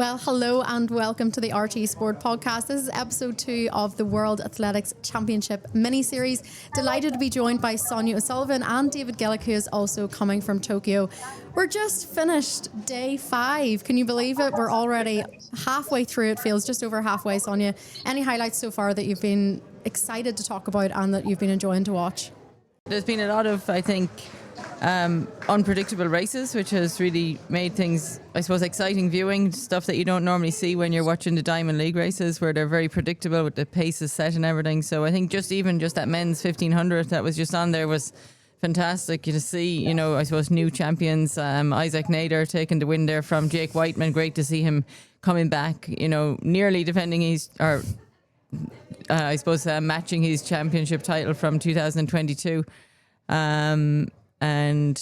Well, hello and welcome to the RTÉ Sport Podcast. This is episode 2 of the World Athletics Championship mini-series. Delighted to be joined by Sonia O'Sullivan and David Gillick, who is also coming from Tokyo. We're just finished day 5. Can you believe it? We're already halfway through. It feels just over halfway, Sonia. Any highlights so far that you've been excited to talk about and that you've been enjoying to watch? There's been a lot of, I think, unpredictable races, which has really made things, I suppose, exciting viewing, stuff that you don't normally see when you're watching the Diamond League races, where they're very predictable with the paces set and everything. So I think just that men's 1500 that was just on there was fantastic to see, I suppose, new champions. Isaac Nader taking the win there from Jake Whiteman. Great to see him coming back, nearly defending his, matching his championship title from 2022. And,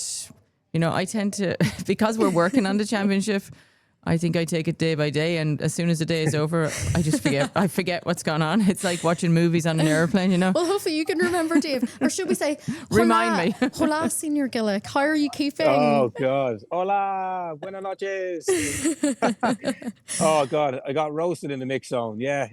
I tend to, because we're working on the championship, I think I take it day by day. And as soon as the day is over, I just forget what's gone on. It's like watching movies on an airplane, Well, hopefully you can remember, Dave. Or should we say, remind me. Hola, Senior Gillick. How are you keeping? Oh, God. Hola. Buenas noches. Oh, God. I got roasted in the mix zone. Yeah.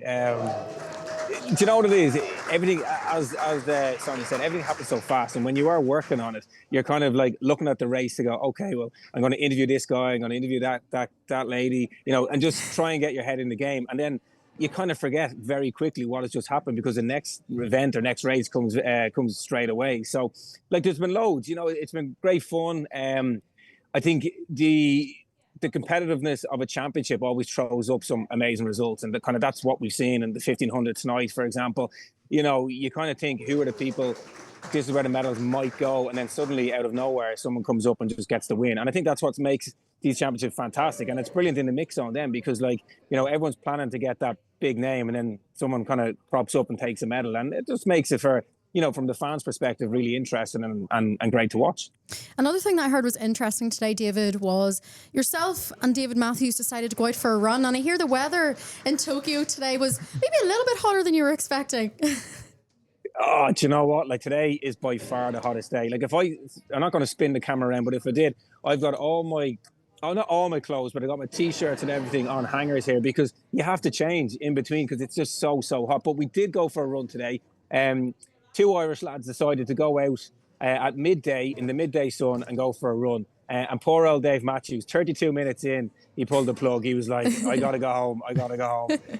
Do you know what it is? Everything, as Sonia said, everything happens so fast. And when you are working on it, you're kind of like looking at the race to go, okay, well, I'm going to interview this guy, I'm going to interview that lady, and just try and get your head in the game. And then you kind of forget very quickly what has just happened because the next event or next race comes straight away. So, there's been loads. It's been great fun. I think the competitiveness of a championship always throws up some amazing results, and that's what we've seen in the 1500 tonight, for example. You kind of think, who are the people? This is where the medals might go, and then suddenly, out of nowhere, someone comes up and just gets the win. And I think that's what makes these championships fantastic, and it's brilliant in the mix on them because, everyone's planning to get that big name, and then someone kind of crops up and takes a medal, and it just makes it for, from the fans' perspective, really interesting and great to watch. Another thing that I heard was interesting today, David, was yourself and David Matthews decided to go out for a run. And I hear the weather in Tokyo today was maybe a little bit hotter than you were expecting. Oh, do you know what? Today is by far the hottest day. I'm not going to spin the camera around, but if I did, I've got not all my clothes, but I got my T-shirts and everything on hangers here because you have to change in between because it's just so hot. But we did go for a run today. 2 Irish lads decided to go out at midday in the midday sun and go for a run. And poor old Dave Matthews, 32 minutes in, he pulled the plug. He was like, I got to go home.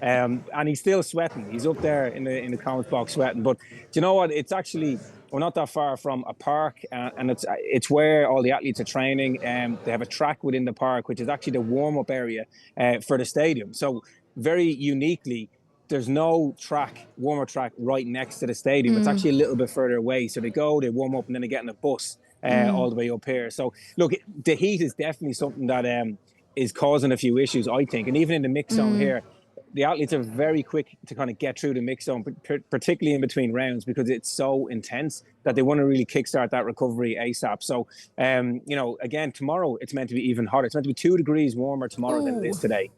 And he's still sweating. He's up there in the comments box sweating. But do you know what? It's actually, we're not that far from a park, and it's where all the athletes are training. They have a track within the park, which is actually the warm-up area for the stadium. So very uniquely, there's no warmer track right next to the stadium. It's actually a little bit further away. So they warm up, and then they get in a bus all the way up here. So look, the heat is definitely something that is causing a few issues, I think. And even in the mix zone here, the athletes are very quick to kind of get through the mix zone, particularly in between rounds, because it's so intense that they want to really kickstart that recovery ASAP. So, again, tomorrow it's meant to be even hotter. It's meant to be 2 degrees warmer tomorrow than it is today.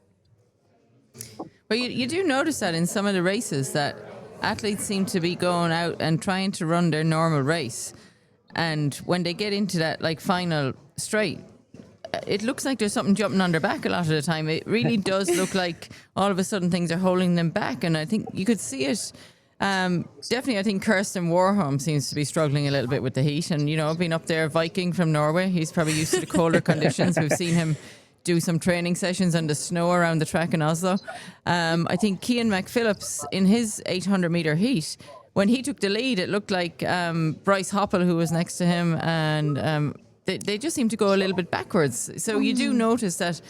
But you do notice that in some of the races that athletes seem to be going out and trying to run their normal race. And when they get into that final straight, it looks like there's something jumping on their back a lot of the time. It really does look like all of a sudden things are holding them back. And I think you could see it. Definitely, I think Kirsten Warholm seems to be struggling a little bit with the heat. And, being up there, Viking from Norway, he's probably used to the colder conditions. We've seen him do some training sessions on the snow around the track in Oslo. I think Cian McPhillips, in his 800-metre heat, when he took the lead, it looked like Bryce Hoppel, who was next to him, and they just seem to go a little bit backwards. So you do notice that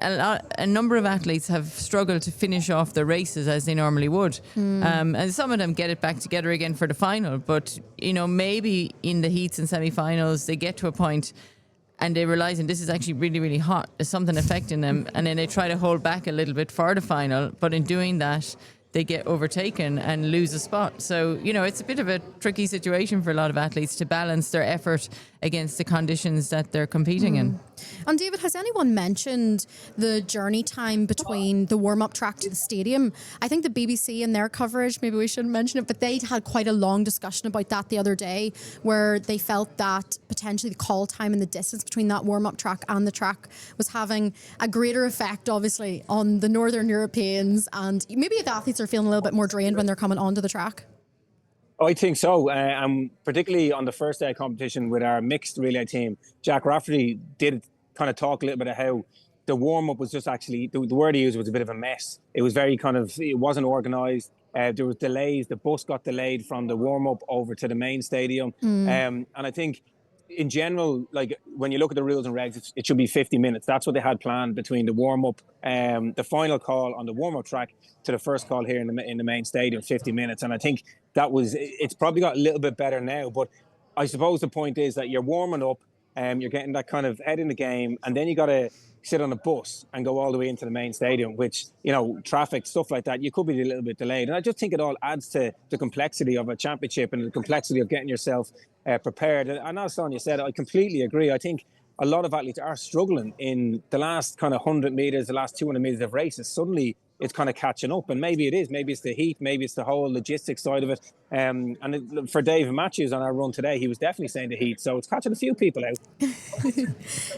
a number of athletes have struggled to finish off their races as they normally would. And some of them get it back together again for the final. But, maybe in the heats and semi-finals, they get to a point and they realise, and this is actually really, really hot, there's something affecting them, and then they try to hold back a little bit for the final. But in doing that, they get overtaken and lose a spot. So, it's a bit of a tricky situation for a lot of athletes to balance their effort against the conditions that they're competing in. And David, has anyone mentioned the journey time between the warm-up track to the stadium? I think the BBC in their coverage, maybe we shouldn't mention it, but they had quite a long discussion about that the other day, where they felt that potentially the call time and the distance between that warm-up track and the track was having a greater effect, obviously, on the Northern Europeans, and maybe the athletes are feeling a little bit more drained when they're coming onto the track. I think so, and particularly on the first day of competition with our mixed relay team, Jack Rafferty did kind of talk a little bit of how the warm-up was just actually, the word he used was a bit of a mess. It was very it wasn't organised. There was delays. The bus got delayed from the warm-up over to the main stadium. And I think in general, like when you look at the rules and regs, it should be 50 minutes. That's what they had planned between the warm-up, the final call on the warm-up track to the first call here in the main stadium, 50 minutes. And I think it's probably got a little bit better now. But I suppose the point is that you're warming up, you're getting that kind of head in the game, and then you got to sit on a bus and go all the way into the main stadium, which, traffic, stuff like that, you could be a little bit delayed. And I just think it all adds to the complexity of a championship and the complexity of getting yourself prepared. And as Sonia said, I completely agree. I think a lot of athletes are struggling in the last kind of 100 metres, the last 200 metres of races. Suddenly it's kind of catching up, and maybe it is. Maybe it's the heat, maybe it's the whole logistics side of it. For Dave Matthews on our run today, he was definitely saying the heat, so it's catching a few people out.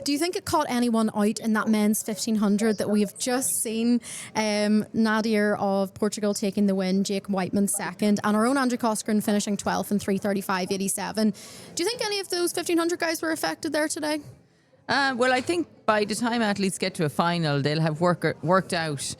Do you think it caught anyone out in that men's 1500 that we've just seen? Nadir of Portugal taking the win, Jake Whiteman second, and our own Andrew Coscoran finishing 12th in 3:35.87. Do you think any of those 1500 guys were affected there today? Well, I think by the time athletes get to a final, they'll have worked out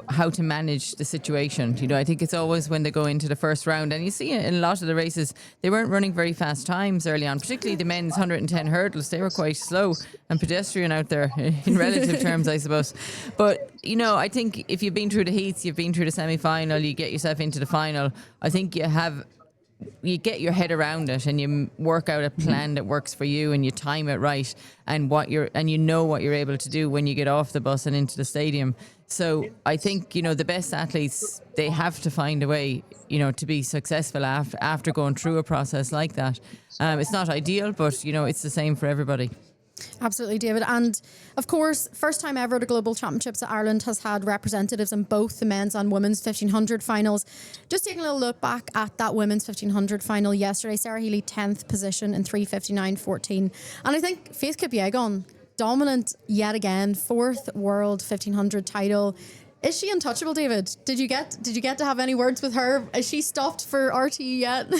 how to manage the situation. I think it's always when they go into the first round, and you see in a lot of the races, they weren't running very fast times early on, particularly the men's 110 hurdles. They were quite slow and pedestrian out there in relative terms, I suppose. But, I think if you've been through the heats, you've been through the semi-final, you get yourself into the final, I think you get your head around it and you work out a plan that works for you and you time it right and what you're able to do when you get off the bus and into the stadium. So I think, the best athletes, they have to find a way, to be successful after going through a process like that. It's not ideal, but, it's the same for everybody. Absolutely, David. And of course, first time ever at a global championships that Ireland has had representatives in both the men's and women's 1500 finals. Just taking a little look back at that women's 1500 final yesterday, Sarah Healy 10th position in 3:59.14. And I think Faith Kipyegon, dominant yet again, 4th world 1500 title. Is she untouchable, David? Did you get to have any words with her? Is she stopped for RTÉ yet?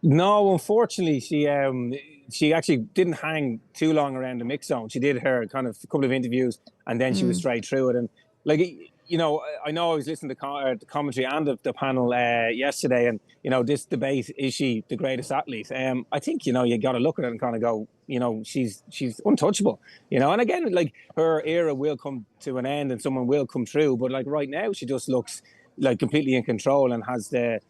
No, unfortunately, she actually didn't hang too long around the mix zone. She did her kind of a couple of interviews, and then she was straight through it. And I know I was listening to the commentary and the panel yesterday, and this debate, is she the greatest athlete? I think you got to look at it and kind of go, she's untouchable. And again, her era will come to an end and someone will come through. But right now, she just looks completely in control and has the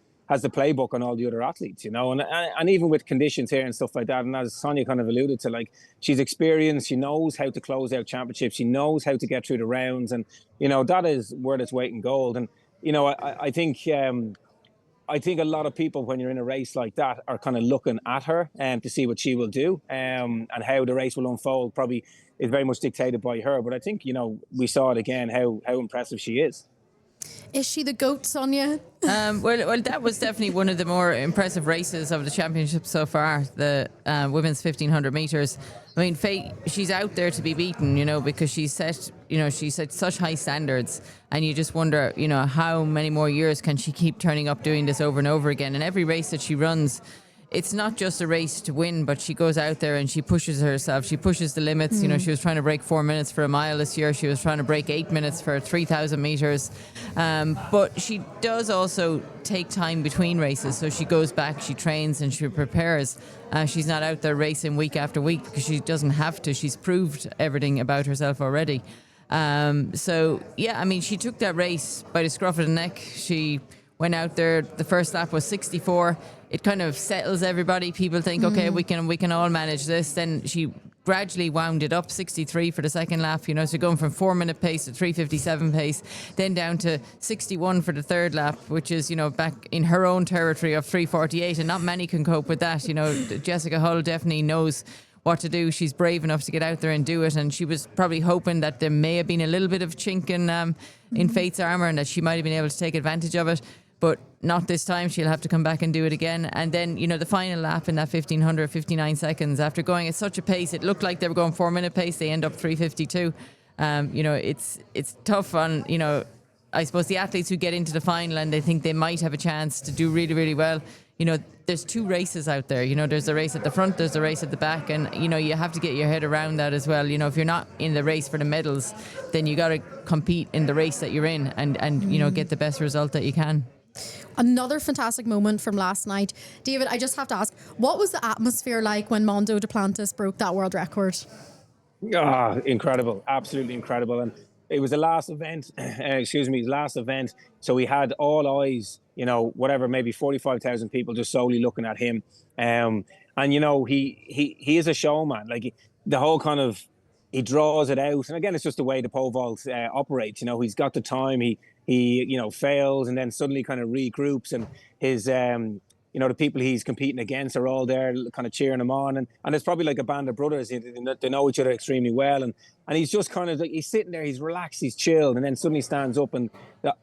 playbook on all the other athletes, and even with conditions here and stuff like that. And as Sonia kind of alluded to, she's experienced, she knows how to close out championships, she knows how to get through the rounds, and that is worth its weight in gold. And I think a lot of people, when you're in a race like that, are kind of looking at her to see what she will do, and how the race will unfold. Probably is very much dictated by her. But I think we saw it again how impressive she is. Is she the GOAT, Sonia? Well, that was definitely one of the more impressive races of the championship so far, the women's 1500 metres. I mean, Faye, she's out there to be beaten, because she set such high standards, and you just wonder, how many more years can she keep turning up doing this over and over again? And every race that she runs, it's not just a race to win, but she goes out there and she pushes herself. She pushes the limits. She was trying to break 4 minutes for a mile this year. She was trying to break 8 minutes for 3,000 metres. But she does also take time between races. So she goes back, she trains and she prepares. She's not out there racing week after week because she doesn't have to. She's proved everything about herself already. She took that race by the scruff of the neck. She went out there, the first lap was 64. It kind of settles everybody. People think, okay, we can all manage this. Then she gradually wound it up, 63 for the second lap, so going from 4-minute pace to 3:57 pace, then down to 61 for the third lap, which is, back in her own territory of 3:48, and not many can cope with that. Jessica Hull definitely knows what to do. She's brave enough to get out there and do it, and she was probably hoping that there may have been a little bit of chink in Faith's armour and that she might have been able to take advantage of it, but not this time. She'll have to come back and do it again. And then, the final lap in that 1500, 59 seconds, after going at such a pace, it looked like they were going 4-minute pace, they end up 3:52. It's tough on, I suppose the athletes who get into the final and they think they might have a chance to do really, really well. There's two races out there. There's a race at the front, there's a race at the back, and you have to get your head around that as well. If you're not in the race for the medals, then you got to compete in the race that you're in and get the best result that you can. Another fantastic moment from last night. David, I just have to ask, what was the atmosphere like when Mondo Duplantis broke that world record? Incredible, absolutely incredible. And it was the last event, last event. So we had all eyes, maybe 45,000 people just solely looking at him. And, he is a showman. Like the whole kind of, he draws it out. And again, it's just the way the pole vault operates. He's got the time, he fails and then suddenly kind of regroups, and his, the people he's competing against are all there kind of cheering him on. And it's probably like a band of brothers. They know each other extremely well. And he's just kind of like, he's sitting there, he's relaxed, he's chilled, and then suddenly stands up, and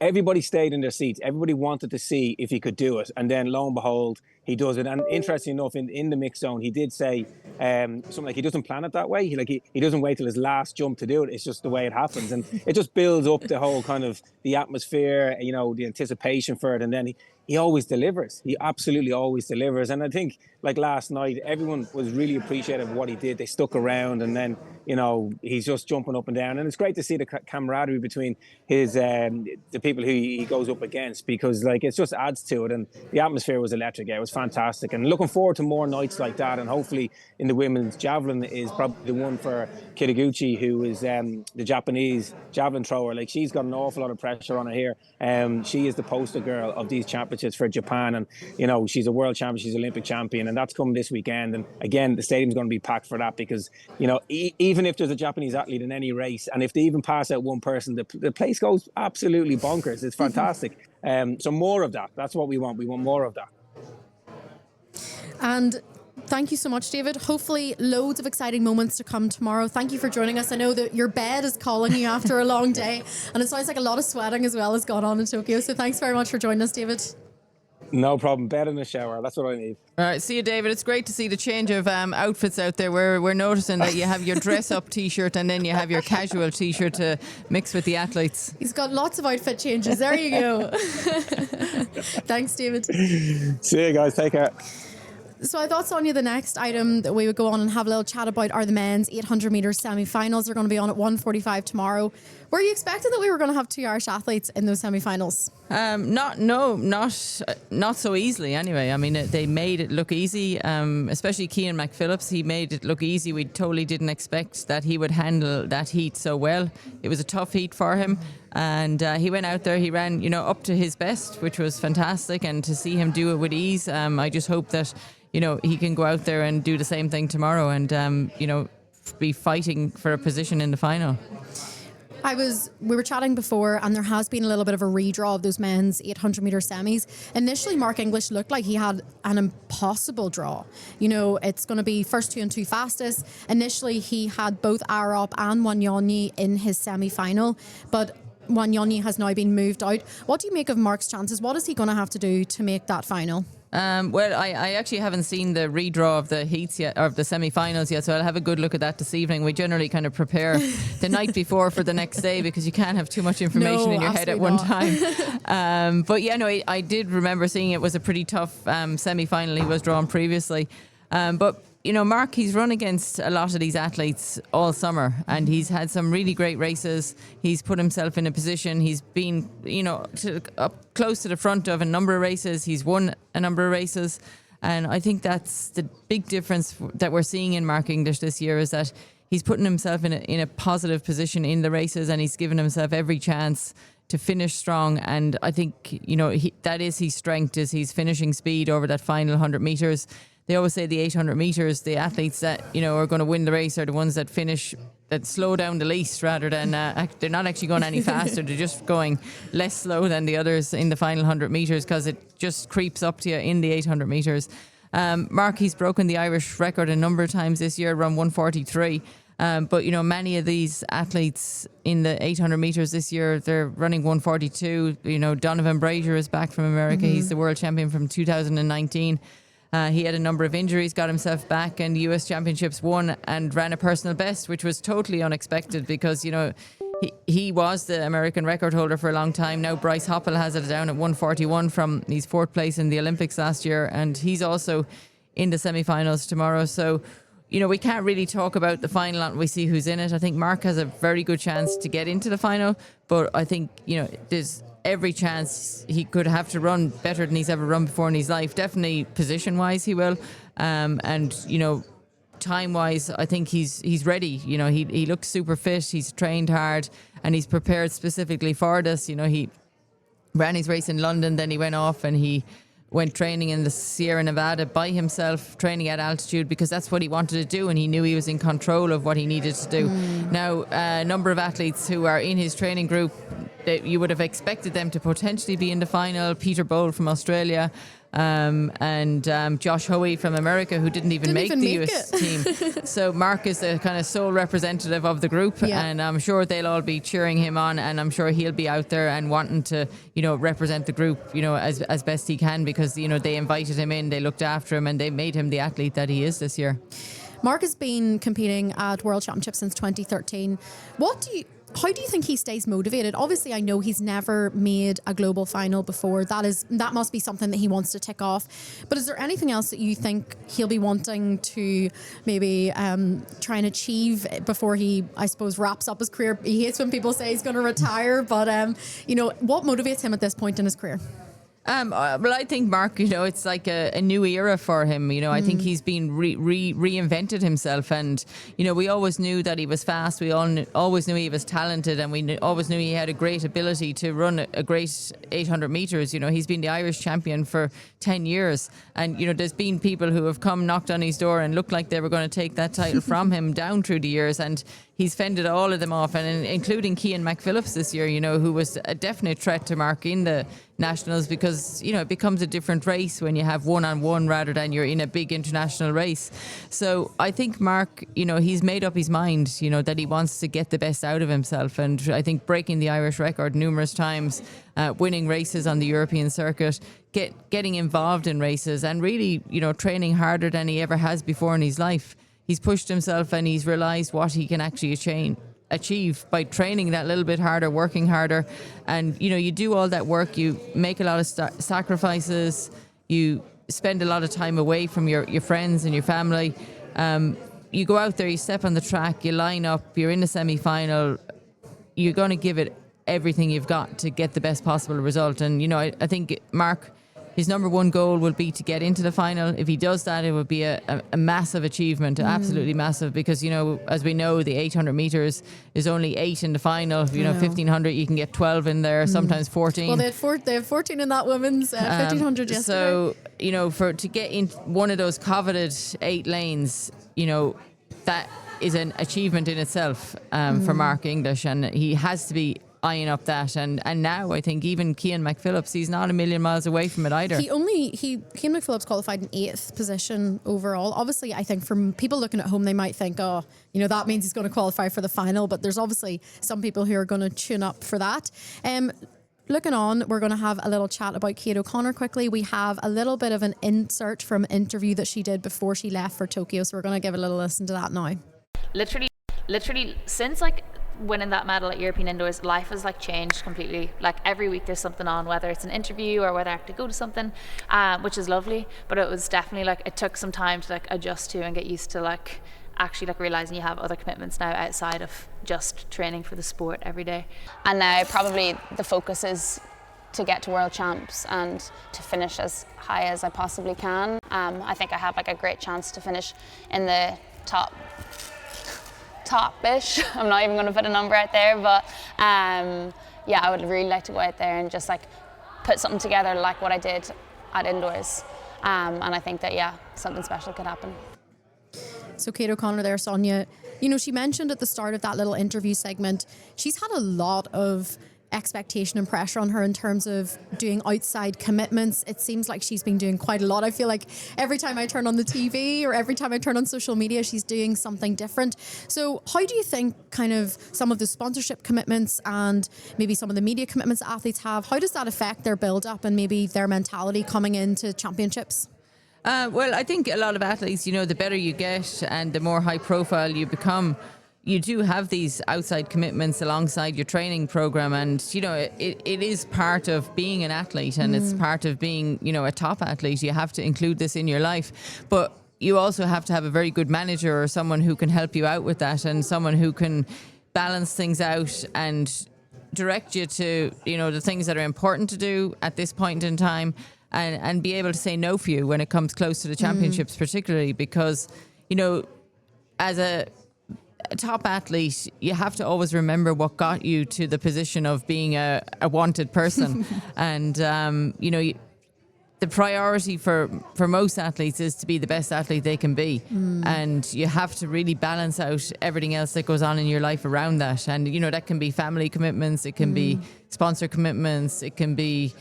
everybody stayed in their seats. Everybody wanted to see if he could do it. And then lo and behold, he does it. And interesting enough, in the mixed zone, he did say something like he doesn't plan it that way. He doesn't wait till his last jump to do it. It's just the way it happens. And it just builds up the whole kind of the atmosphere, the anticipation for it. And then he always delivers. He absolutely always delivers. And I think, like last night, everyone was really appreciative of what he did. They stuck around, and then, he's just jumping up and down. And it's great to see the camaraderie between his the people who he goes up against, because it just adds to it. And the atmosphere was electric. Yeah, it was fantastic. And looking forward to more nights like that. And hopefully in the women's javelin is probably the one for Kipyegon, who is the Japanese javelin thrower. She's got an awful lot of pressure on her here. She is the poster girl of these championships for Japan, and she's a world champion, she's Olympic champion, and that's coming this weekend. And again, the stadium's going to be packed for that, because even if there's a Japanese athlete in any race, and if they even pass out one person, the place goes absolutely bonkers. It's fantastic. So more of that. That's what we want. We want more of that. And thank you so much, David. Hopefully loads of exciting moments to come tomorrow. Thank you for joining us. I know that your bed is calling you after a long day, and it sounds like a lot of sweating as well has gone on in Tokyo. So thanks very much for joining us, David. No problem. Bed in the shower. That's what I need. All right. See you, David. It's great to see the change of outfits out there. We're noticing that you have your dress-up T-shirt and then you have your casual T-shirt to mix with the athletes. He's got lots of outfit changes. There you go. Thanks, David. See you guys. Take care. So I thought, Sonia, the next item that we would go on and have a little chat about are the men's 800 metre semi-finals. They're going to be on at 1:45 tomorrow. Were you expecting that we were going to have two Irish athletes in those semi-finals? Not so easily anyway. I mean, they made it look easy, especially Cian McPhillips. He made it look easy. We totally didn't expect that he would handle that heat so well. It was a tough heat for him, and he went out there, he ran, up to his best, which was fantastic, and to see him do it with ease, I just hope that he can go out there and do the same thing tomorrow and, be fighting for a position in the final. We were chatting before, and there has been a little bit of a redraw of those men's 800 metre semis. Initially, Mark English looked like he had an impossible draw. It's going to be first 2 and 2 fastest. Initially, he had both Arop and Wanyonyi in his semi-final, but Wanyonyi has now been moved out. What do you make of Mark's chances? What is he going to have to do to make that final? Well, I actually haven't seen the redraw of the heats yet, or of the semi-finals yet, so I'll have a good look at that this evening. We generally kind of prepare the night before for the next day, because you can't have too much information in your head at one time. But yeah, no, I did remember seeing it was a pretty tough semi-final he was drawn previously. But Mark, he's run against a lot of these athletes all summer, and he's had some really great races. He's put himself in a position. He's been, up close to the front of a number of races. He's won a number of races. And I think that's the big difference that we're seeing in Mark English this year, is that he's putting himself in a positive position in the races, and he's given himself every chance to finish strong. And I think, that is his strength, is his finishing speed over that final 100 metres. they always say the 800 meters, the athletes that, you know, are going to win the race are the ones that finish, that slow down the least, rather than they're not actually going any faster. They're just going less slow than the others in the final 100 meters, because it just creeps up to you in the 800 meters. Mark, he's broken the Irish record a number of times this year, around 143. But, you know, many of these athletes in the 800 meters this year, they're running 142. You know, Donovan Brazier is back from America. He's the world champion from 2019. He had a number of injuries, got himself back, and the US Championships won and ran a personal best, which was totally unexpected because, you know, he was the American record holder for a long time. Now Bryce Hoppel has it down at 141 from his fourth place in the Olympics last year, and he's also in the semi-finals tomorrow. So, you know, we can't really talk about the final until we see who's in it. I think Mark has a very good chance to get into the final, but I think, you know, there's every chance he could have to run better than he's ever run before in his life. Definitely position-wise he will. And, you know, time-wise, I think he's ready. You know, he looks super fit. He's trained hard and he's prepared specifically for this. You know, he ran his race in London, then he went off and he went training in the Sierra Nevada by himself, training at altitude, because that's what he wanted to do, and he knew he was in control of what he needed to do. Now, a number of athletes who are in his training group, you would have expected them to potentially be in the final. Peter Bowl from Australia, and Josh Hoey from America, who didn't even make the US team. So Mark is the kind of sole representative of the group, and I'm sure they'll all be cheering him on, and I'm sure he'll be out there and wanting to, you know, represent the group, you know, as best he can, because, you know, they invited him in, they looked after him, and they made him the athlete that he is this year. Mark has been competing at World Championships since 2013. How do you think he stays motivated? Obviously, I know he's never made a global final before. That must be something that he wants to tick off. But is there anything else that you think he'll be wanting to maybe try and achieve before he, I suppose, wraps up his career? He hates when people say he's going to retire, but you know, what motivates him at this point in his career? Well, I think Mark, you know, it's like a new era for him. You know, I think he's been reinvented himself, and, you know, we always knew that he was fast. We always knew he was talented, and we always knew he had a great ability to run a great 800 meters. You know, he's been the Irish champion for 10 years, and, you know, there's been people who have come, knocked on his door and looked like they were going to take that title from him down through the years, and he's fended all of them off, and including Cian McPhillips this year, you know, who was a definite threat to Mark in the nationals, because, you know, it becomes a different race when you have one-on-one rather than you're in a big international race. So I think Mark, you know, he's made up his mind, you know, that he wants to get the best out of himself, and I think breaking the Irish record numerous times, winning races on the European circuit, getting involved in races, and really, you know, training harder than he ever has before in his life. He's pushed himself and he's realised what he can actually achieve by training that little bit harder, working harder. And, you know, you do all that work, you make a lot of sacrifices, you spend a lot of time away from your friends and your family. You go out there, you step on the track, you line up, you're in the semi-final, you're going to give it everything you've got to get the best possible result. And, you know, I think Mark, his number one goal will be to get into the final. If he does that, it would be a massive achievement, absolutely massive, because, you know, as we know, the 800 metres is only 8 in the final. You know, 1500, you can get 12 in there, sometimes 14. Well, they have 14 in that women's 1500 yesterday. So, you know, to get in one of those coveted 8 lanes, you know, that is an achievement in itself for Mark English, and he has to be eyeing up that, and now I think even Cian McPhillips, he's not a million miles away from it either. Cian McPhillips qualified in 8th position overall. Obviously, I think from people looking at home, they might think, oh, you know, that means he's going to qualify for the final, but there's obviously some people who are going to tune up for that. Looking on, we're going to have a little chat about Kate O'Connor quickly. We have a little bit of an insert from an interview that she did before she left for Tokyo, so we're going to give a little listen to that now. Literally since like winning that medal at European Indoors, life has like changed completely. Like every week there's something on, whether it's an interview or whether I have to go to something, which is lovely. But it was definitely like, it took some time to like adjust to and get used to like actually like realizing you have other commitments now outside of just training for the sport every day. And now probably the focus is to get to World Champs and to finish as high as I possibly can. I think I have like a great chance to finish in the top-ish. I'm not even going to put a number out there, but yeah, I would really like to go out there and just like put something together like what I did at Indoors. And I think that, yeah, something special could happen. So Kate O'Connor there, Sonia, you know, she mentioned at the start of that little interview segment, she's had a lot of expectation and pressure on her in terms of doing outside commitments. It seems like she's been doing quite a lot. I feel like every time I turn on the TV or every time I turn on social media, she's doing something different. So how do you think kind of some of the sponsorship commitments and maybe some of the media commitments that athletes have, how does that affect their build up and maybe their mentality coming into championships? Well, I think a lot of athletes, you know, the better you get and the more high profile you become, you do have these outside commitments alongside your training program. And, you know, it is part of being an athlete and it's part of being, you know, a top athlete. You have to include this in your life. But you also have to have a very good manager or someone who can help you out with that and someone who can balance things out and direct you to, you know, the things that are important to do at this point in time. And be able to say no for you when it comes close to the championships, particularly because, you know, as a top athlete, you have to always remember what got you to the position of being a wanted person. And, you know, the priority for most athletes is to be the best athlete they can be. And you have to really balance out everything else that goes on in your life around that. And, you know, that can be family commitments, it can be sponsor commitments, it can be,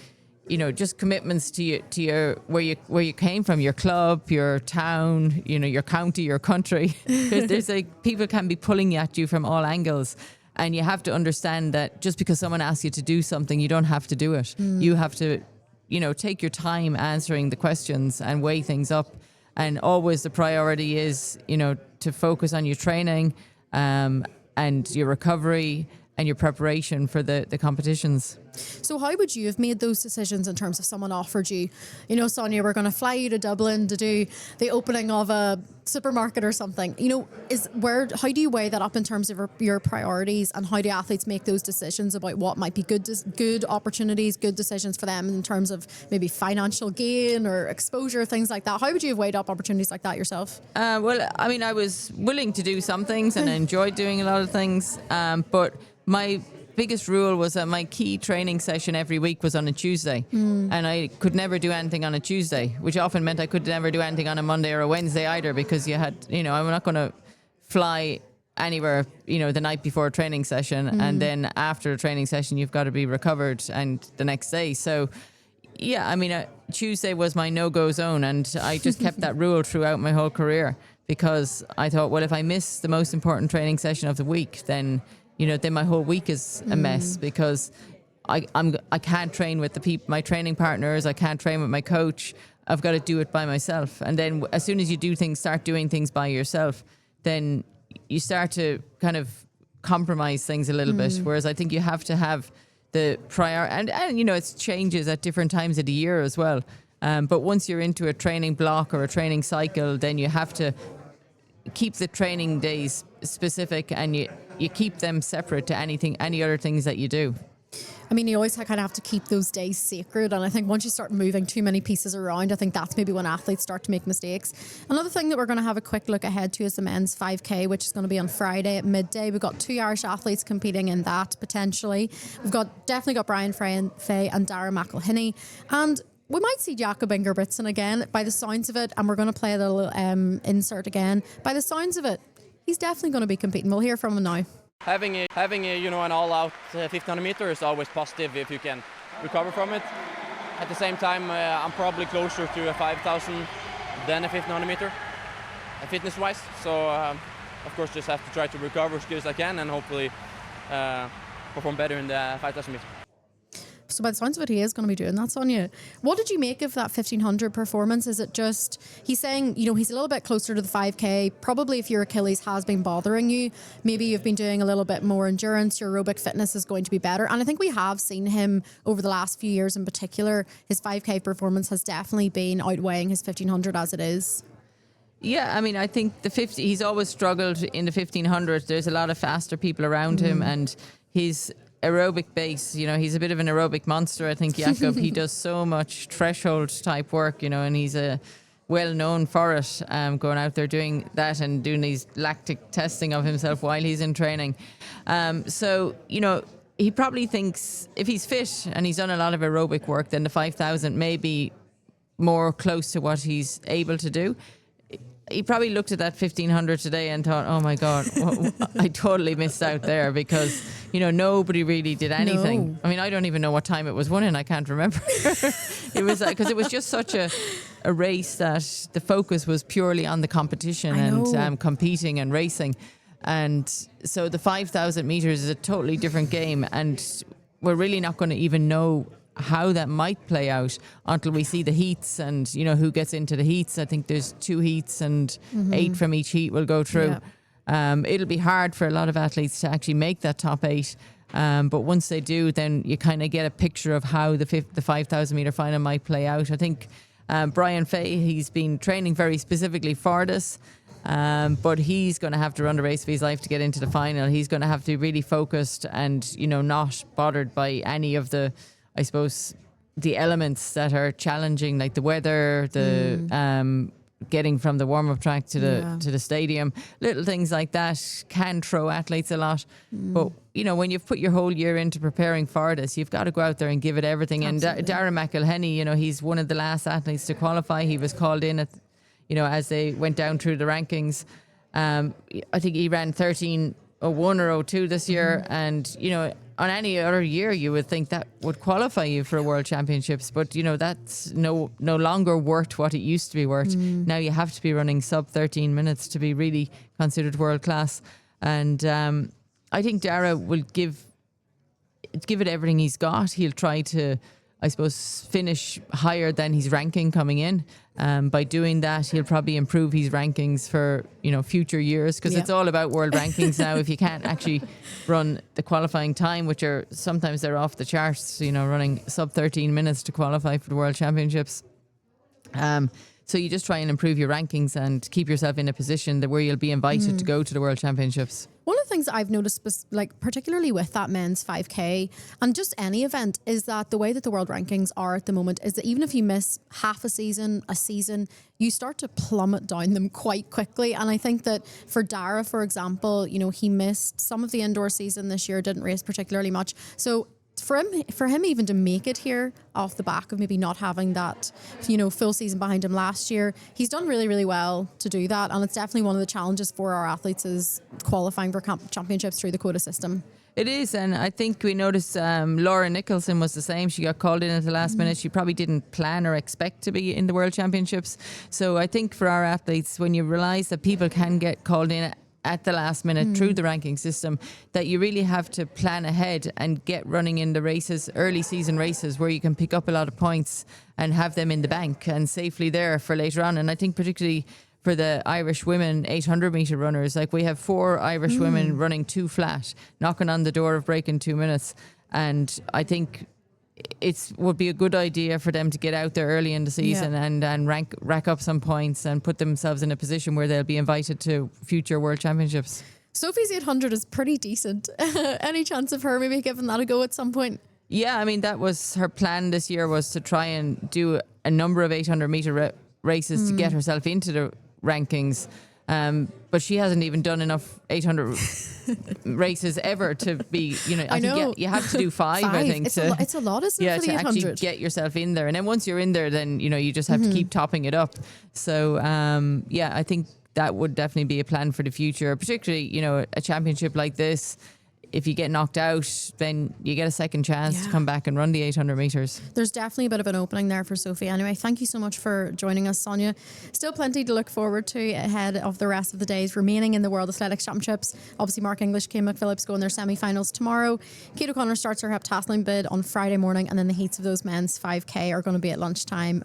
you know, just commitments to your where you came from, your club, your town, you know, your county, your country. There's like people can be pulling at you from all angles, and you have to understand that just because someone asks you to do something, you don't have to do it. You have to, you know, take your time answering the questions and weigh things up. And always the priority is, you know, to focus on your training and your recovery and your preparation for the competitions. So how would you have made those decisions in terms of someone offered you, you know, Sonia, we're going to fly you to Dublin to do the opening of a supermarket or something, you know, how do you weigh that up in terms of your priorities, and how do athletes make those decisions about what might be good opportunities, good decisions for them in terms of maybe financial gain or exposure, things like that? How would you have weighed up opportunities like that yourself? Well, I mean, I was willing to do some things and I enjoyed doing a lot of things, but my biggest rule was that my key training session every week was on a Tuesday, and I could never do anything on a Tuesday, which often meant I could never do anything on a Monday or a Wednesday either, because you had, you know, I'm not going to fly anywhere, you know, the night before a training session and then after a training session you've got to be recovered and the next day. So yeah, I mean, Tuesday was my no-go zone, and I just kept that rule throughout my whole career, because I thought, well, if I miss the most important training session of the week, then, you know, then my whole week is a mess, because I can't train with my training partners. I can't train with my coach. I've got to do it by myself. And then as soon as you start doing things by yourself, then you start to kind of compromise things a little bit. Whereas I think you have to have the prior, and you know, it changes at different times of the year as well. But once you're into a training block or a training cycle, then you have to keep the training days specific, and you keep them separate to any other things that you do. I mean, you always kind of have to keep those days sacred, and I think once you start moving too many pieces around, I think that's maybe when athletes start to make mistakes. Another thing that we're going to have a quick look ahead to is the men's 5K, which is going to be on Friday at midday. We've got 2 Irish athletes competing in that potentially. We've definitely got Brian Fay and Dara McElhinney, and we might see Jakob Ingebrigtsen again by the sounds of it, and we're going to play a little insert again. By the sounds of it, he's definitely going to be competing. We'll hear from him now. Having a you know, an all-out 1500 meter is always positive if you can recover from it. At the same time, I'm probably closer to a 5000 than a 1500 meter, fitness-wise. So of course, just have to try to recover as good as I can and hopefully perform better in the 5000 meter. So by the sounds of it, he is going to be doing that, Sonia. What did you make of that 1500 performance? Is it just, he's saying, you know, he's a little bit closer to the 5K. Probably if your Achilles has been bothering you, maybe you've been doing a little bit more endurance, your aerobic fitness is going to be better. And I think we have seen him over the last few years in particular. His 5K performance has definitely been outweighing his 1500 as it is. Yeah, I mean, I think he's always struggled in the 1500. There's a lot of faster people around him, and his aerobic base, you know, he's a bit of an aerobic monster, I think, Jakob. He does so much threshold type work, you know, and he's well known for it, going out there doing that and doing these lactic testing of himself while he's in training. So, you know, he probably thinks if he's fit and he's done a lot of aerobic work, then the 5000 may be more close to what he's able to do. He probably looked at that 1500 today and thought, oh my God, I totally missed out there, because, nobody really did anything. No. I mean, I don't even know what time it was won in. I can't remember. It was because it was just such a race that the focus was purely on the competition and competing and racing. And so the 5,000 meters is a totally different game. And we're really not going to even know how that might play out until we see the heats and who gets into the heats. I think there's 2 heats and 8 from each heat will go through. It'll be hard for a lot of athletes to actually make that top 8, but once they do, then you kind of get a picture of how the 5,000 meter final might play out. I think Brian Fay, he's been training very specifically for this, but he's going to have to run the race of his life to get into the final. He's going to have to be really focused and not bothered by any of the, I suppose, the elements that are challenging, like the weather, the getting from the warm-up track to the stadium. Little things like that can throw athletes a lot. But, when you've put your whole year into preparing for this, you've got to go out there and give it everything. Absolutely. And Darragh McElhenney, he's one of the last athletes to qualify. He was called in at, as they went down through the rankings. I think he ran 13:01 or 02 this year. And, on any other year, you would think that would qualify you for World Championships, but that's no longer worth what it used to be worth. Now you have to be running sub 13 minutes to be really considered world class. And I think Darragh will give it everything he's got. He'll try to, I suppose, finish higher than his ranking coming in. By doing that, he'll probably improve his rankings for future years, because it's all about world rankings now. If you can't actually run the qualifying time, which are sometimes they're off the charts, running sub 13 minutes to qualify for the World Championships. So you just try and improve your rankings and keep yourself in a position that where you'll be invited to go to the World Championships. One of the things that I've noticed, particularly with that men's 5K and just any event, is that the way that the world rankings are at the moment is that even if you miss half a season, you start to plummet down them quite quickly. And I think that for Darragh, for example, he missed some of the indoor season this year, didn't race particularly much. So for him even to make it here off the back of maybe not having that, full season behind him last year, he's done really, really well to do that. And it's definitely one of the challenges for our athletes is qualifying for championships through the quota system. It is, and I think we noticed Laura Nicholson was the same. She got called in at the last minute. She probably didn't plan or expect to be in the World Championships. So I think for our athletes, when you realise that people can get called in at the last minute through the ranking system, that you really have to plan ahead and get running in the races, early season races, where you can pick up a lot of points and have them in the bank and safely there for later on. And I think particularly for the Irish women 800 metre runners, like we have 4 Irish women running 2 flat, knocking on the door of breaking 2 minutes. And I think it would be a good idea for them to get out there early in the season and rack up some points and put themselves in a position where they'll be invited to future World Championships. Sophie's 800 is pretty decent. Any chance of her maybe giving that a go at some point? Yeah, I mean, that was her plan this year, was to try and do a number of 800 metre races to get herself into the rankings. But she hasn't even done enough 800 races ever to be, I think you have to do 5, I think. It's a lot, isn't it, for the 800? Actually get yourself in there. And then once you're in there, then, you just have to keep topping it up. So, I think that would definitely be a plan for the future, particularly, a championship like this. If you get knocked out, then you get a second chance to come back and run the 800 metres. There's definitely a bit of an opening there for Sophie. Anyway, thank you so much for joining us, Sonia. Still plenty to look forward to ahead of the rest of the days remaining in the World Athletics Championships. Obviously, Mark English, Kane McPhillips go in their semi-finals tomorrow. Kate O'Connor starts her heptathlon bid on Friday morning, and then the heats of those men's 5K are going to be at lunchtime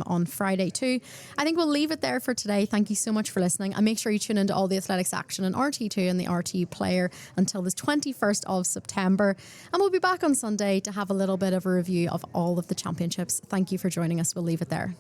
on Friday too. I think we'll leave it there for today. Thank you so much for listening, and make sure you tune into all the athletics action on RT2 and the RT Player until the 21st of September, and we'll be back on Sunday to have a little bit of a review of all of the championships. Thank you for joining us. We'll leave it there.